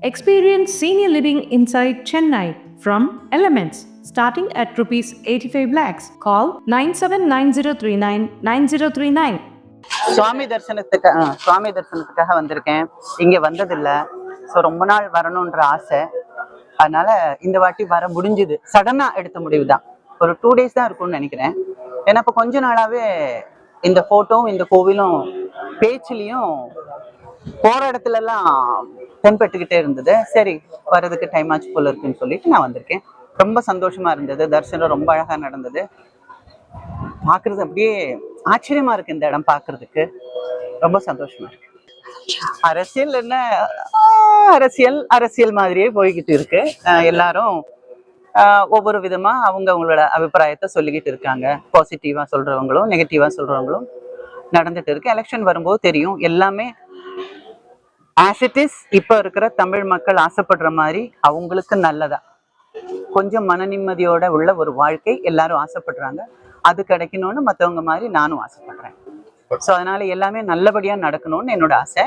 Experience senior living inside Chennai from Elements starting at rupees 85 lakhs. Call 9790399039. சுவாமி தரிசனத்துக்காக வந்திருக்கேன். இங்க வந்ததில்ல. So ரொம்ப நாள் வரணுன்ற ஆசை. அதனால இந்த வாட்டி வர முடிஞ்சுது. சடனா எடுத்த முடிவு தான். ஒரு 2 days தான் இருக்கும்னு நினைக்கிறேன். ஏன்னா இப்போ கொஞ்ச நாளாவே இந்த போட்டோவும் இந்த கோவிலும் பேச்சுலையும் போற இடத்துல எல்லாம் தென்பட்டுக்கிட்டே இருந்தது. சரி வர்றதுக்கு டைம் ஆச்சு போல இருக்குன்னு சொல்லிட்டு நான் வந்திருக்கேன். ரொம்ப சந்தோஷமா இருந்தது. தரிசனம் ரொம்ப அழகா நடந்தது. பாக்குறது அப்படியே ஆச்சரியமா இருக்கு. இந்த இடம் பாக்குறதுக்கு ரொம்ப சந்தோஷமா இருக்கு. அரசியல் என்ன, அரசியல் மாதிரியே போய்கிட்டு இருக்கு. எல்லாரும் ஒவ்வொரு விதமா அவங்களோட அபிப்பிராயத்தை சொல்லிக்கிட்டு இருக்காங்க. பாசிட்டிவா சொல்றவங்களும் நெகட்டிவா சொல்றவங்களும் நடந்துட்டு இருக்கு. எலெக்ஷன் வரும்போது தெரியும். எல்லாமே ஆஸ் இட் இஸ். இப்ப இருக்கிற தமிழ் மக்கள் ஆசைப்படுற மாதிரி அவங்களுக்கு நல்லதா கொஞ்சம் மன நிம்மதியோட உள்ள ஒரு வாழ்க்கை எல்லாரும் ஆசைப்படுறாங்க. அது கிடைக்கணும்னு மற்றவங்க மாதிரி நானும் ஆசைப்படுறேன். ஸோ அதனால எல்லாமே நல்லபடியா நடக்கணும்னு என்னோட ஆசை.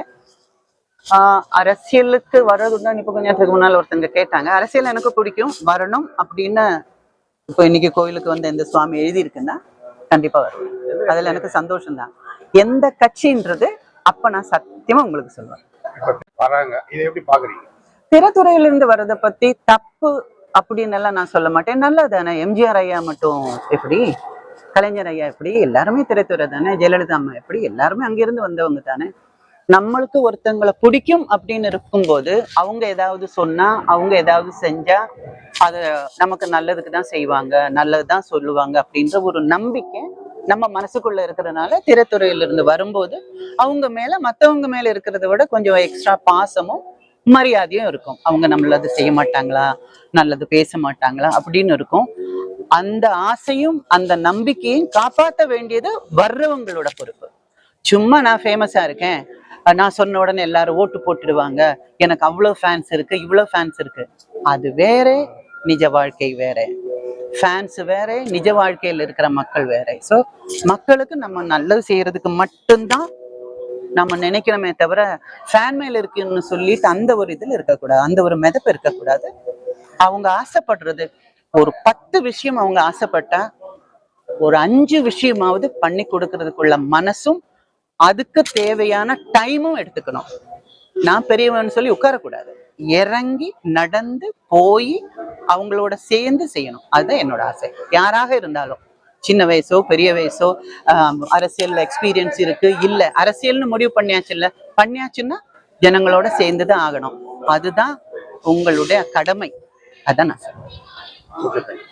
அரசியலுக்கு வர்றதுதான் இப்போ கொஞ்ச நேரத்துக்கு முன்னால் ஒருத்தங்க கேட்டாங்க. அரசியல் எனக்கு பிடிக்கும், வரணும் அப்படின்னு. இப்போ இன்னைக்கு கோயிலுக்கு வந்து எந்த சுவாமி எழுதியிருக்குன்னா கண்டிப்பா வருவேன். அதுல எனக்கு சந்தோஷம் தான். எந்த கட்சின்றது அப்ப நான் சத்தியமா உங்களுக்கு சொல்லுவேன். திரைத்துறையிலிருந்து வர்றதை பத்தி தப்பு அப்படின்னு எல்லாம் நான் சொல்ல மாட்டேன். நல்லதானே. எம்ஜிஆர் ஐயா மட்டும் எப்படி, கலைஞர் ஐயா எப்படி, எல்லாருமே திரைத்துறை தானே. ஜெயலலிதா அம்மா எப்படி, எல்லாருமே அங்கிருந்து வந்தவங்க தானே. நம்மளுக்கு ஒருத்தங்களை பிடிக்கும் அப்படின்னு இருக்கும்போது அவங்க ஏதாவது சொன்னா, அவங்க ஏதாவது செஞ்சா அது நமக்கு நல்லதுக்கு தான் செய்வாங்க, நல்லதுதான் சொல்லுவாங்க அப்படின்ற ஒரு நம்பிக்கை நம்ம மனசுக்குள்ள இருக்கிறதுனால திரைத்துறையிலிருந்து வரும்போது அவங்க மேல மற்றவங்க மேல இருக்கிறத விட கொஞ்சம் எக்ஸ்ட்ரா பாசமும் மரியாதையும் இருக்கும். அவங்க நம்மளது செய்ய மாட்டாங்களா, நல்லது பேச மாட்டாங்களா அப்படின்னு இருக்கும். அந்த ஆசையும் அந்த நம்பிக்கையும் காப்பாற்ற வேண்டியது வர்றவங்களோட பொறுப்பு. சும்மா நான் ஃபேமஸா இருக்கேன், நான் சொன்ன உடனே எல்லாரும் ஓட்டு போட்டுடுவாங்க, எனக்கு அவ்வளவு ஃபேன்ஸ் இருக்கு, இவ்வளவு ஃபேன்ஸ் இருக்கு, அது வேற, நிஜ வாழ்க்கை வேற. ஃபேன்ஸ் வேற, நிஜ வாழ்க்கையில் இருக்கிற மக்கள் வேற. ஸோ மக்களுக்கு நம்ம நல்லது செய்யறதுக்கு மட்டும்தான் நம்ம நினைக்கிறோமே தவிர ஃபேன் மேல இருக்குன்னு சொல்லிட்டு அந்த ஒரு இதுல இருக்கக்கூடாது, அந்த ஒரு மிதப்பு இருக்கக்கூடாது. அவங்க ஆசைப்படுறது ஒரு 10 விஷயம் அவங்க ஆசைப்பட்டா ஒரு 5 விஷயமாவது பண்ணி கொடுக்கறதுக்குள்ள மனசும் அதுக்கு தேவையான டைமும் எடுத்துக்கணும். நான் பெரியவன்னு சொல்லி உட்காரக்கூடாது. இறங்கி நடந்து போய் அவங்களோட சேர்ந்து செய்யணும். அதுதான் என்னோட ஆசை. யாராக இருந்தாலும், சின்ன வயசோ பெரிய வயசோ, அரசியல் எக்ஸ்பீரியன்ஸ் இருக்கு இல்ல, அரசியல்னு முடிவு பண்ணியாச்சுன்னா ஜனங்களோட சேர்ந்துதான் ஆகணும். அதுதான் உங்களுடைய கடமை. அதான் நான் சொல்றேன்.